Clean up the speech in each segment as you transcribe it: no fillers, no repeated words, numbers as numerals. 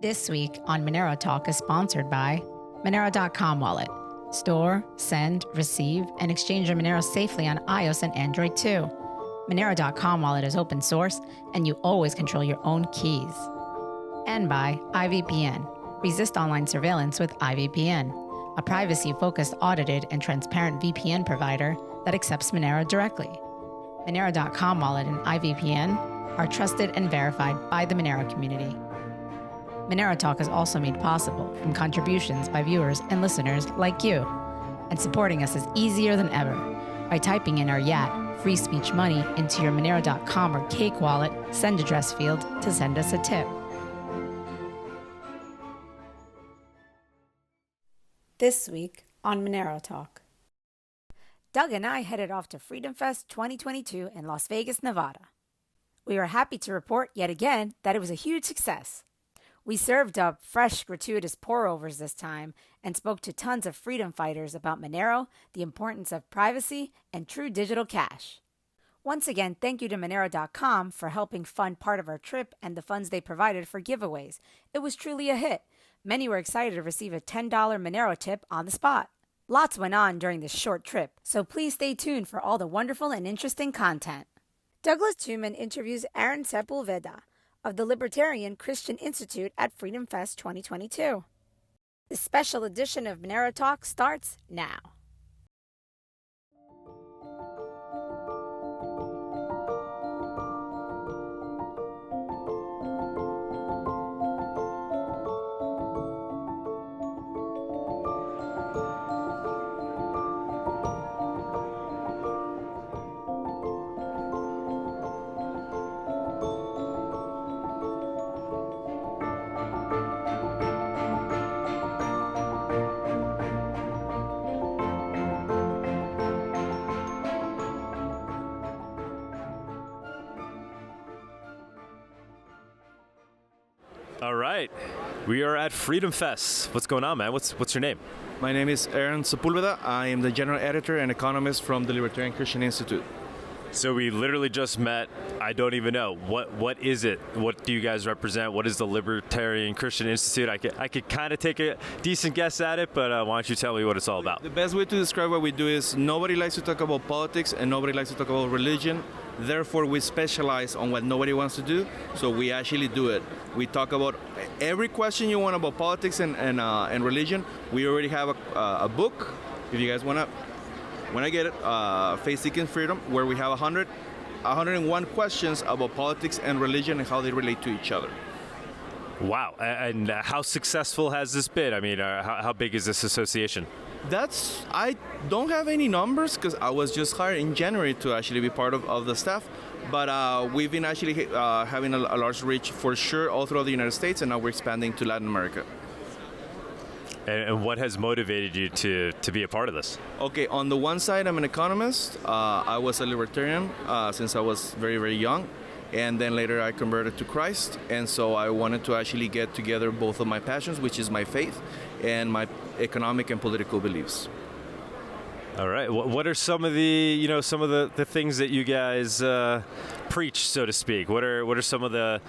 This week on Monero Talk is sponsored by Monero.com Wallet. Store, send, receive, and exchange your Monero safely on iOS and Android too. Monero.com Wallet is open source, and you always control your own keys. And by IVPN. Resist online surveillance with IVPN, a privacy-focused, audited, and transparent VPN provider that accepts Monero directly. Monero.com Wallet and IVPN are trusted and verified by the Monero community. Monero Talk is also made possible from contributions by viewers and listeners like you. And supporting us is easier than ever by typing in our YAT, free speech money, into your Monero.com or Cake wallet send address field to send us a tip. This week on Monero Talk. Doug and I headed off to Freedom Fest 2022 in Las Vegas, Nevada. We were happy to report yet again that it was a huge success. We served up fresh, gratuitous pour-overs this time and spoke to tons of freedom fighters about Monero, the importance of privacy, and true digital cash. Once again, thank you to Monero.com for helping fund part of our trip and the funds they provided for giveaways. It was truly a hit. Many were excited to receive a $10 Monero tip on the spot. Lots went on during this short trip, so please stay tuned for all the wonderful and interesting content. Douglas Tuman interviews Aaron Sepulveda of the Libertarian Christian Institute at Freedom Fest 2022. This special edition of Monero Talk starts now. All right, we are at Freedom Fest. What's going on, man? What's your name? My name is Aaron Sepulveda. I am the general editor and economist from the Libertarian Christian Institute. So we literally just met. I don't even know. What is it? What do you guys represent? What is the Libertarian Christian Institute? I could kind of take a decent guess at it, but why don't you tell me what it's all about? The best way to describe what we do is nobody likes to talk about politics and nobody likes to talk about religion. Therefore, we specialize on what nobody wants to do, so we actually do it. We talk about every question you want about politics and religion. We already have a book, if you guys want to. When I get it, Faith Seeking Freedom, where we have 101 questions about politics and religion and how they relate to each other. Wow, and how successful has this been? I mean, how big is this association? I don't have any numbers because I was just hired in January to actually be part of the staff. But we've been actually having a large reach for sure all throughout the United States, and now we're expanding to Latin America. And what has motivated you to be a part of this? Okay, on the one side, I'm an economist. I was a libertarian since I was very, very young. And then later I converted to Christ. And so I wanted to actually get together both of my passions, which is my faith and my economic and political beliefs. All right. What are some of the things that you guys preach, so to speak? What are some of the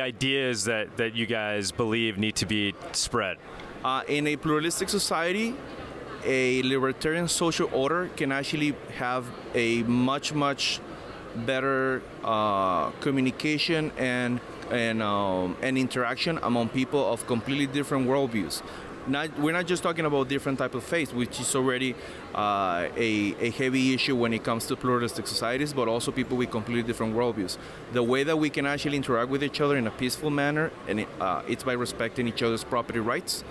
ideas that you guys believe need to be spread? In a pluralistic society, a libertarian social order can actually have a much better communication and interaction among people of completely different worldviews. We're not just talking about different type of faith, which is already a heavy issue when it comes to pluralistic societies, but also people with completely different worldviews. The way that we can actually interact with each other in a peaceful manner, and it's by respecting each other's property rights.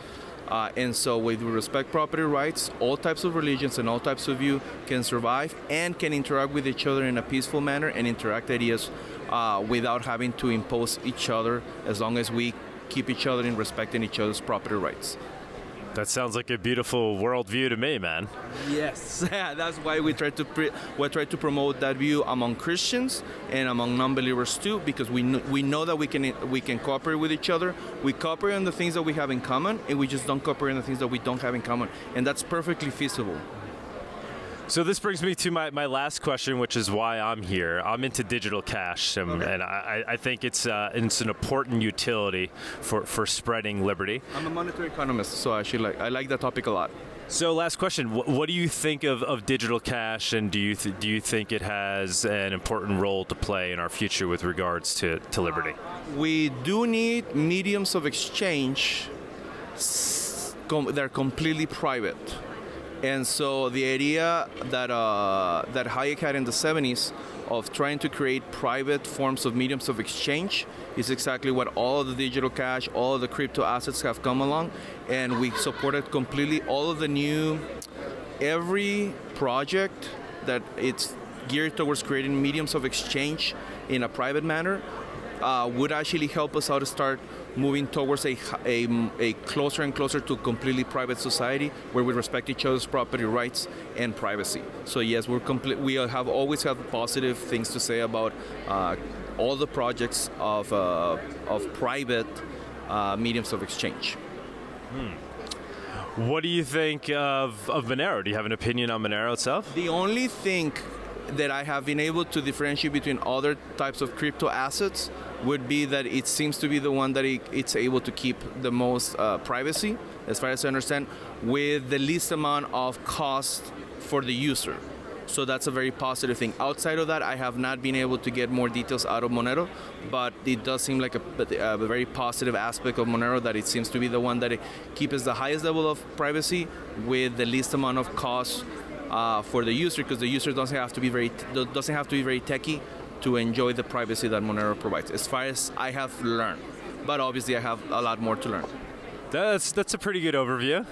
And so when we respect property rights, all types of religions and all types of view can survive and can interact with each other in a peaceful manner and interact ideas without having to impose each other, as long as we keep each other in respecting each other's property rights. That sounds like a beautiful worldview to me, man. Yes, that's why we try to promote that view among Christians and among non-believers too, because we know that we can cooperate with each other. We cooperate on the things that we have in common, and we just don't cooperate on the things that we don't have in common, and that's perfectly feasible. So this brings me to my last question, which is why I'm here. I'm into digital cash, and I think it's an important utility for spreading liberty. I'm a monetary economist, so I like that topic a lot. So last question, what do you think of digital cash, and do you think it has an important role to play in our future with regards to liberty? We do need mediums of exchange that are completely private. And so the idea that Hayek had in the 70s of trying to create private forms of mediums of exchange is exactly what all of the digital cash, all of the crypto assets have come along, and we supported completely all of the every project that it's geared towards creating mediums of exchange in a private manner would actually help us out to start moving towards a closer and closer to a completely private society where we respect each other's property rights and privacy. So yes, we have always have positive things to say about all the projects of private mediums of exchange. What do you think of Monero? Do you have an opinion on Monero itself? The only thing that I have been able to differentiate between other types of crypto assets would be that it seems to be the one that it's able to keep the most privacy, as far as I understand, with the least amount of cost for the user. So that's a very positive thing. Outside of that, I have not been able to get more details out of Monero, but it does seem like a very positive aspect of Monero, that it seems to be the one that it keeps the highest level of privacy with the least amount of cost for the user, because the user doesn't have to be very techy to enjoy the privacy that Monero provides, as far as I have learned. But obviously, I have a lot more to learn. That's a pretty good overview.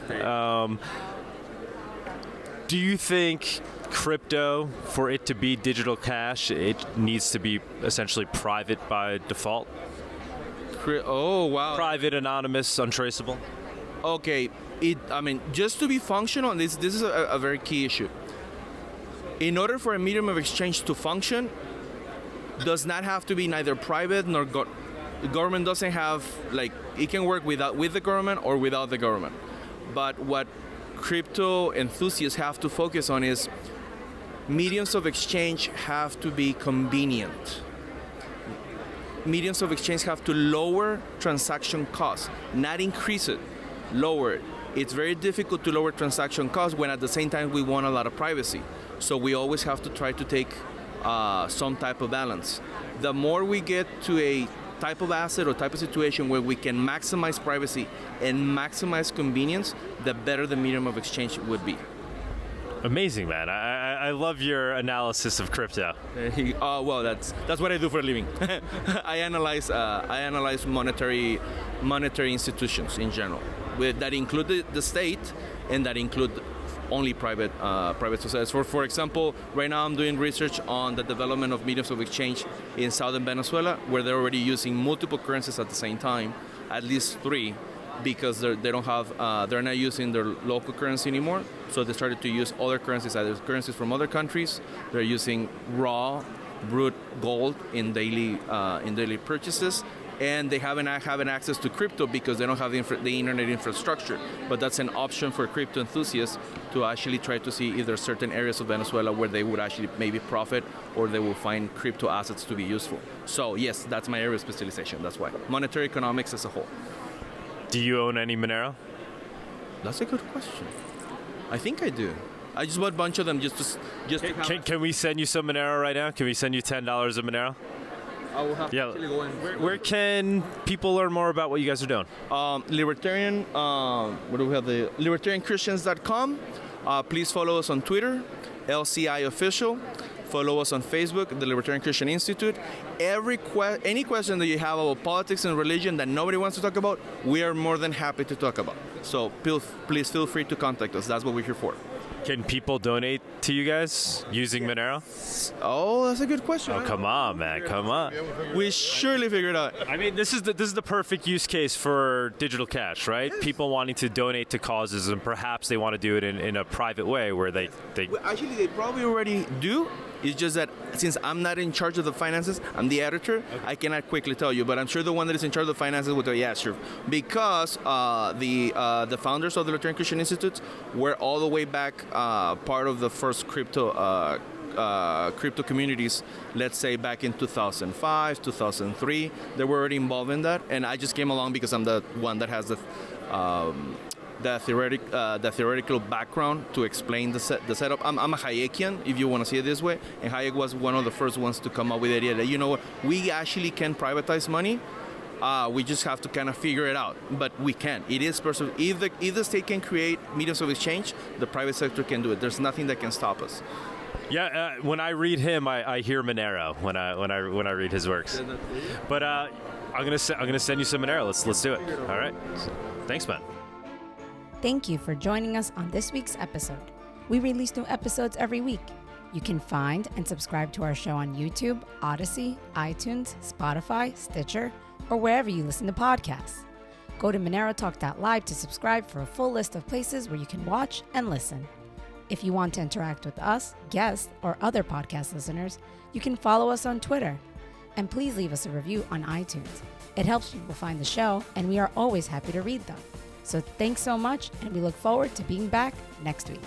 Do you think crypto, for it to be digital cash, it needs to be essentially private by default? Oh, wow. Private, anonymous, untraceable? Okay, just to be functional, this is a very key issue. In order for a medium of exchange to function, does not have to be neither private nor the government doesn't have, it can work with the government or without the government. But what crypto enthusiasts have to focus on is mediums of exchange have to be convenient. Mediums of exchange have to lower transaction costs, not increase it, lower it. It's very difficult to lower transaction costs when at the same time we want a lot of privacy. So we always have to try to take some type of balance. The more we get to a type of asset or type of situation where we can maximize privacy and maximize convenience, the better the medium of exchange would be. Amazing, man. I love your analysis of crypto. Well, that's what I do for a living. I analyze monetary institutions in general, that include the state and that include only private societies. For example, right now I'm doing research on the development of mediums of exchange in southern Venezuela, where they're already using multiple currencies at the same time, at least 3, because they're not using their local currency anymore. So they started to use other currencies, either currencies from other countries. They're using raw, brute gold in daily purchases. And they haven't access to crypto because they don't have the internet infrastructure. But that's an option for crypto enthusiasts to actually try to see if there's certain areas of Venezuela where they would actually maybe profit, or they will find crypto assets to be useful. So yes, that's my area of specialization. That's why. Monetary economics as a whole. Do you own any Monero? That's a good question. I think I do. I just bought a bunch of them just to have. Can we send you some Monero right now? Can we send you $10 of Monero? I will have to actually go in. Where can people learn more about what you guys are doing? Libertarian, what do we have? The libertarianchristians.com. Please follow us on Twitter, LCI Official. Follow us on Facebook, the Libertarian Christian Institute. Any question that you have about politics and religion that nobody wants to talk about, we are more than happy to talk about. So please feel free to contact us. That's what we're here for. Can people donate to you guys using Monero? Oh, that's a good question. Oh, come on, man. Come on. We surely figured it out. I mean, this is the perfect use case for digital cash, right? Yes. People wanting to donate to causes, and perhaps they want to do it in a private way where they... Actually, they probably already do. It's just that since I'm not in charge of the finances, I'm the editor, I cannot quickly tell you. But I'm sure the one that is in charge of the finances will tell you, yeah, sure. Because the founders of the Libertarian Christian Institute were all the way back part of the first crypto communities, let's say back in 2005, 2003. They were already involved in that, and I just came along because I'm the one that has the theoretical background to explain the setup. I'm a Hayekian, if you want to see it this way, and Hayek was one of the first ones to come up with the idea that, you know what, we actually can privatize money. We just have to kind of figure it out, but we can. It is personal. If the state can create mediums of exchange, the private sector can do it. There's nothing that can stop us. Yeah, when I read him, I hear Monero when I read his works. But I'm gonna send you some Monero. Let's do it. All right. Thanks, man. Thank you for joining us on this week's episode. We release new episodes every week. You can find and subscribe to our show on YouTube, Odyssey, iTunes, Spotify, Stitcher, or wherever you listen to podcasts. Go to MoneroTalk.live to subscribe for a full list of places where you can watch and listen. If you want to interact with us, guests, or other podcast listeners, you can follow us on Twitter. And please leave us a review on iTunes. It helps people find the show, and we are always happy to read them. So thanks so much, and we look forward to being back next week.